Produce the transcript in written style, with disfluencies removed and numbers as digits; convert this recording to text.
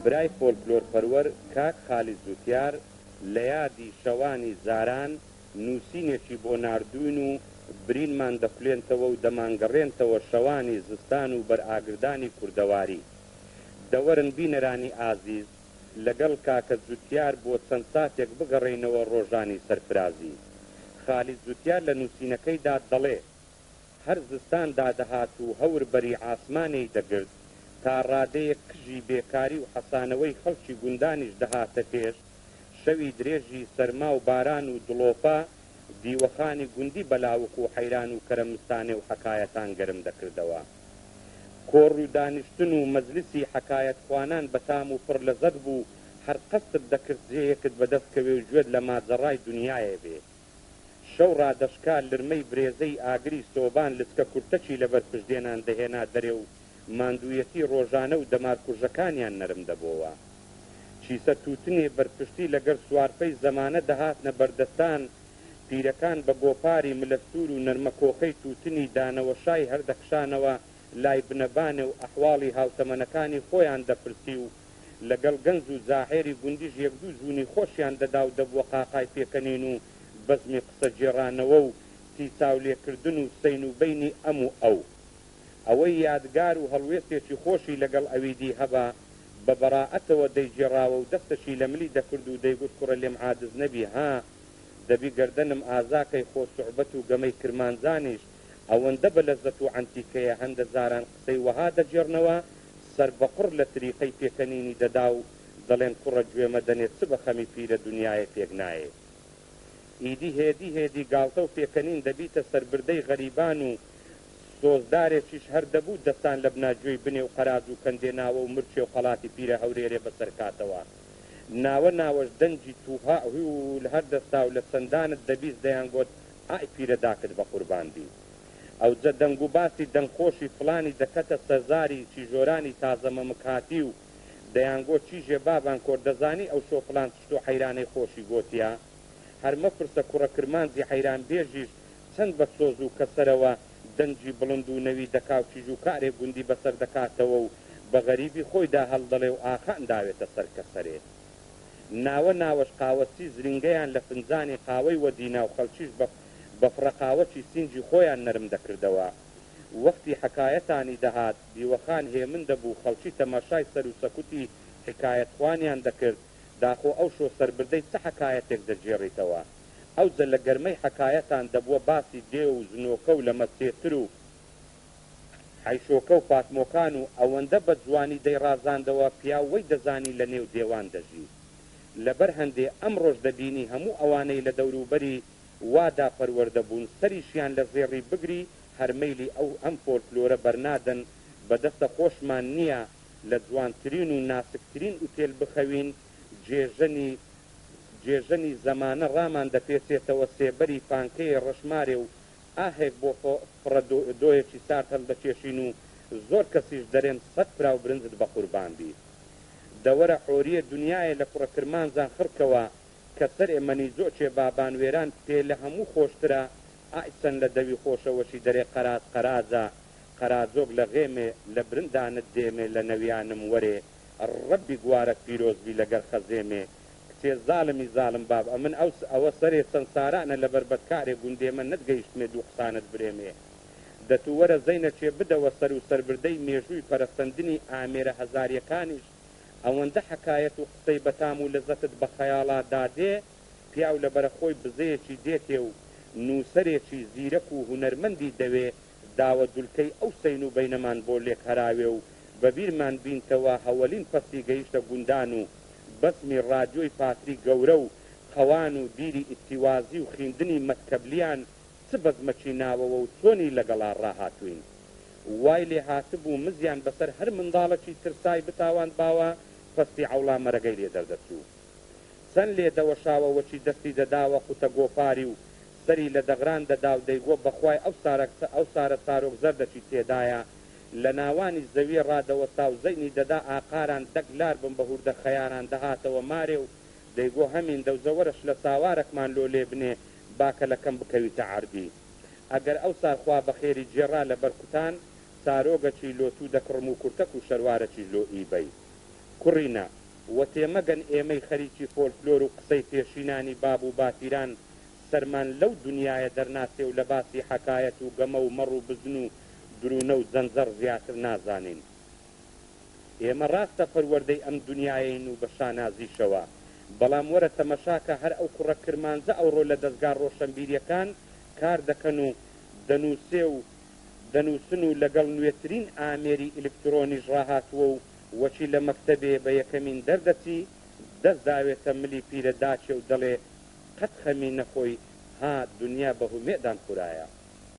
برای فۆلکلۆر پەروەر کاک خالید زوتیار لە یادی شەوانی زاران نووسینێکی بۆ ناردوون و برینمان دەخولێنتەوە و دەمانگەڕێنتەوە شەوانی زستان و بەرئاگردانی کوردەواری. دەوەرن بینەرانی ئازیز لەگەڵ کاکە زوتیار بۆ چەند ساتێک بگەڕێینەوە ڕۆژانی سەرفرازی. خالید زوتیار لە نووسینەکەیدا دەڵێ هەر زستان دادەهات و هەور بەری ئاسمانەی دەگرت تا ڕادەیە کژی بێکاری و حەسانەوەی خەڵکی گوندانیش دەهاتە پێش، شەوی درێژی سەرما و باران و دڵۆپا دیوەخانی گوندی بەلاوک و حەیران و کەرەمستانێ و حەکایەتان گەرم دەکردەوە. کۆڕ و دانیشتن و مەجلیسی حەکایەت خوانان بەتام و پڕ لەزەت بوو، هەر قەستت دەکرد جێیەکت بەدەستکەوێ و گوێت لە ماجەڕای دنیایە بێ. شەو ڕادەشکا لرمەی برێزەی ئاگری سۆبان لچکە کورتەکی لەبەر پشتێنان دەهێنا دەرێ و ماندوویەتی ڕۆژانە و دەمارکوژەکانیان نەرم دەبۆوە. چیسە تووتنێ بەرپشتی لەگەر سوارپەی زەمانە دەهاتنە بەردەستان، پیرەکان بە گۆپاری ملەستور و نەرمەکۆخەی تووتنی دانەوەشای هەردەکشانەوە لای بنەبانێ و ئەحواڵی هاوتەمەنەکانی خۆیان دەپرسی و لەگەڵ گەنج و زاهێری گوندیش یەکدوو جوونی خۆشیان دەدا و دەبووە قاقای پێکەنین و بەزمی قسە جێڕانەوە و تیچاولێکردن و سەین و بەینی ئەم و ئەو. ئەوەی یادگار و هەڵوێستێکی خۆشی لەگەڵ ئەویدی هەبا، بە بەراعەتەوە دەیگێڕاوە و دەستەشی لە ملی دەکرد و دەیگوت کوڕە لێم عاجز نەبی، ها دەبی گەردەنم ئازاکەی خۆ سوعبەت و گەمەی کرمانزانیش ئەوەندە بە لەزەت و عەنتیکەیە هەندە زاران قسەی وەها دەجێڕنەوە سەر بەقڕ لە تریقەی پێکەنینی دەدا و دەڵێن کوڕە گوێمە دەنێت چ بە خەمی پیرە دنیایە پێک نایێ. ئیدی هێدی گاڵتە و پێکەنین دەبیتە سەربردەی غەریبان و سۆزدارێکیش هەر دەبوو دەستان لە بناگوێی بنێ و قەراز و کەندێناوە و مرچێ و قەڵاتی پیرە هەورێرێ بەسەرکاتەوە. ناوە دەنجی تووها و لە هەر دەستا و لە سەندانت دەبیست دەیانگۆت ئای پیرە داکت بە قورباندی. ئەو جە دەنگ و باسی دەنگخۆشی فڵانی دەکەتە سەرزاری چیژۆرانی تازە مەمکاتی و دەیانگۆت چیژێ بابان کۆردەزانی ئەو شۆ فڵان چشت و حەیرانەی خۆشی گۆتیە. هەر مەپرسە کوڕە کرمانزی حەیران بێژیش چەند بە سۆز و کەسەرەوە دەنجی بڵند و نەوی دەکا و چیژ و کارێک گوندی بەسەر دەکاتەوە و بە غەریبی خۆیدا هەڵدەڵێ و ئاخان داوێتە سەر کەسەرێ. ناوەش قاوەچی زرینگەیان لە فنجانی قاوەی وەدینا و خەڵکیش بە فڕەقاوەکی سینجی خۆیان نەرم دەکردەوە. وەختی حەکایەتانی دەهات دیوەخان هێمن دەبوو، خەڵکی تەماشای سەر و سەکوتی حکایەتخوانیان دەکرد، داخۆ ئەو شۆ سەربردەی چه حەکایەتێک دەجێڕیتەوە. ئەو جە لە گەرمەی حەکایەتان دەبووە باسی دێ و زنۆکە و لە مەسێتر و حیشۆکە و فاتمۆکان و ئەوەندە بە جوانی دەیڕازاندەوە پیاوەی دەزانی لە نێو دێوان دەژی. لەبەر هەندێ ئەم ڕۆژ دەبینی هەموو ئەوانەی لە دەوروبەری وادا پەروەردەبوون سەریشیان لە زێڕی بگری هەرمەیلی ئەم فۆلکلۆرە بەرنادەن، بەدەستە خۆشمان نییە لە جوانترین و ناسکترین ئوتێل بخەوین، جێژەنی زەمانە ڕامان دەپێچێتەوە سێبەری پانکەی ڕەشمارێ و ئاهێک بۆ فڕە دۆیەکی سارد هەڵدەکێشین و زۆر کەسیش دەرێن سەد پراو برنجت بە قورباندی. دەوەرە حۆریە دنیایە لە کوڕە کرمانزان خڕکەوە کە سەر ئێمەنی زۆچێ بابانوێران پێ لە هەموو خۆشترە، ئایسەن لە دەوی خۆشەوەشی دەرێ قەرازە قەرازۆک لە غێمێ لە برندانت دێمێ لە نەویانم وەرێ ڕەبی گوارە پیرۆزبی لەگەر خەزێمێ کتێ زاڵمی زاڵم باب ئەمن ئەوە سەرێ چەند سارانە لە بربەتکارێ گوندێمە نەتگەیشتمێ دوو قسانت برێمێ دەتووەرە زەینەچێ بدەوە سەر و سەربردەی مێژووی پەرەستەندنی ئامێرە هەزاریەکانیش ئەوەندە حەکایەت و قسەی بەتام و لەزەتت بە خەیاڵا دادێ پیاو لە بەرەخۆی بزەیەکی دێتێ و نووسەرێکی زیرەک و هونەرمەندی دەوێ داوە دولکەی ئەو سەین و بەینەمان بۆ لێک هەراوێ و بەبیرمان بینتەوە هەوەلین فەسلی گەیشتە گوندان و بەسمی ڕادیۆی پاتری گەورە و قەوان و بیری ئیتیوازی و خیندنی مەتکەبلیان چ بەزمەکی ناوەوە و چۆنی لەگەڵا ڕاهاتوین. وای لێ هاتبوو مزیان بەسەر هەر منداڵەکی ترسای بتاوان باوە فەستی عەوڵا مەرەگەی لێ دەردەچوو. چەند لێدەوەشاوە وەچی دەستی دەداوە قوتە گۆپاری و سەری لە دەغران دەدا و دەیگۆ بەخوای ئەو سارە سارۆک زەردەکی تێدایە لە ناوانی زەوی ڕادەوەستا و زەینی دەدا ئاقاران دەگلار بم بە هوردە خەیاران دەهاتەوە مارێ و دەیگۆ هەمین دەوزەوەرش لە ساوارێکمان لۆ لێ بنێ باکە لەکەم بکەویتە عەربی. ئەگەر ئەو سارخوا بەخێری جێڕا لە بەرکوتان سارۆگەکی لۆتوو دەکڕم و کورتەک و شەروارەکی لۆ ئیبەی کوڕینە وە تێمەگەن ئێمەی خەریکی فۆلکلۆر و قسەی پێشینانی باب و باتیران سەرمان لەو دنیاە دەرناسێ و لە باسی حەکایەت و گەمە و مەڕ و بزن و درونە و زەنجەر زیاتر نازانین ئێمە ڕاستە پەروەردەی ئەم دنیاین و بە شانازیشەوە بەڵام وەرە تەمەشاکە هەر ئەو کوڕە کرمانزە ئەوڕۆ لە دەستگا ڕۆشنبیریەکان کار دەکەن و دەنووسن و لەگەڵ نوێترین ئامێری ئیلکترۆنیش ڕاهاتووە و وەچی لە مەکتەبێ بە یەکەمین دەردەچی دەست داوێتە ملی پیرە داچێ و دەڵێ قەت خەمی نەخۆی ها دنیا بە هومێدان خورایە